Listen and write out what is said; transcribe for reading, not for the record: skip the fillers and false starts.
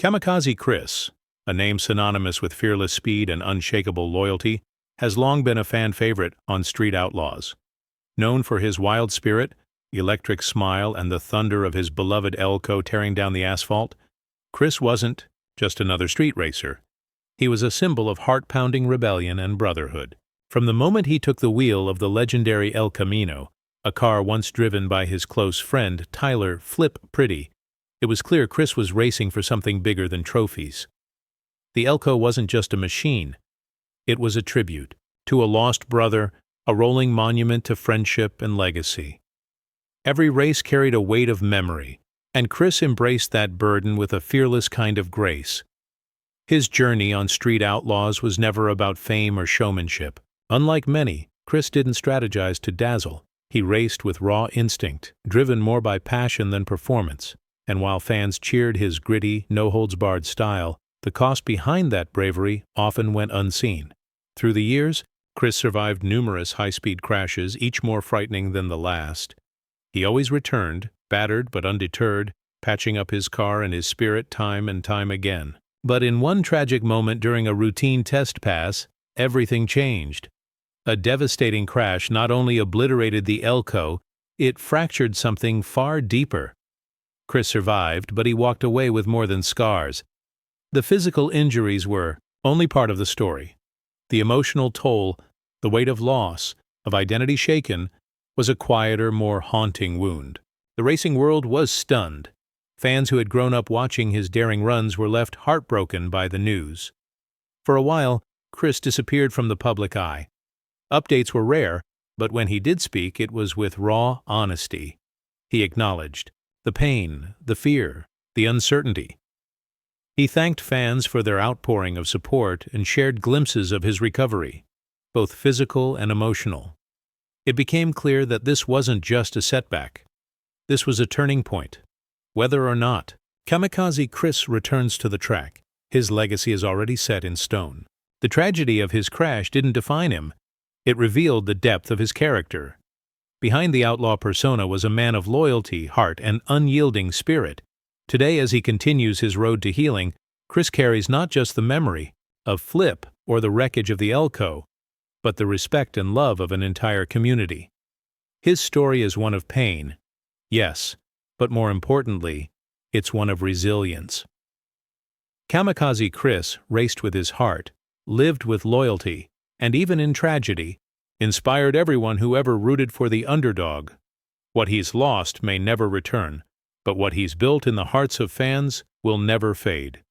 Kamikaze Chris, a name synonymous with fearless speed and unshakable loyalty, has long been a fan favorite on street outlaws. Known for his wild spirit, electric smile, and the thunder of his beloved Elko tearing down the asphalt, Chris wasn't just another street racer. He was a symbol of heart-pounding rebellion and brotherhood. From the moment he took the wheel of the legendary El Camino, a car once driven by his close friend Tyler Flip Pretty, it was clear Chris was racing for something bigger than trophies. The Elko wasn't just a machine. It was a tribute to a lost brother, a rolling monument to friendship and legacy. Every race carried a weight of memory, and Chris embraced that burden with a fearless kind of grace. His journey on Street Outlaws was never about fame or showmanship. Unlike many, Chris didn't strategize to dazzle. He raced with raw instinct, driven more by passion than performance. And while fans cheered his gritty, no-holds-barred style, the cost behind that bravery often went unseen. Through the years, Chris survived numerous high-speed crashes, each more frightening than the last. He always returned, battered but undeterred, patching up his car and his spirit time and time again. But in one tragic moment during a routine test pass, everything changed. A devastating crash not only obliterated the Elko, it fractured something far deeper. Chris survived, but he walked away with more than scars. The physical injuries were only part of the story. The emotional toll, the weight of loss, of identity shaken, was a quieter, more haunting wound. The racing world was stunned. Fans who had grown up watching his daring runs were left heartbroken by the news. For a while, Chris disappeared from the public eye. Updates were rare, but when he did speak, it was with raw honesty. He acknowledged the pain, the fear, the uncertainty. He thanked fans for their outpouring of support and shared glimpses of his recovery, both physical and emotional. It became clear that this wasn't just a setback. This was a turning point. Whether or not, Kamikaze Chris returns to the track. His legacy is already set in stone. The tragedy of his crash didn't define him. It revealed the depth of his character. Behind the outlaw persona was a man of loyalty, heart, and unyielding spirit. Today, as he continues his road to healing, Chris carries not just the memory of Flip or the wreckage of the Elko, but the respect and love of an entire community. His story is one of pain, yes, but more importantly, it's one of resilience. Kamikaze Chris raced with his heart, lived with loyalty, and even in tragedy, inspired everyone who ever rooted for the underdog. What he's lost may never return, but what he's built in the hearts of fans will never fade.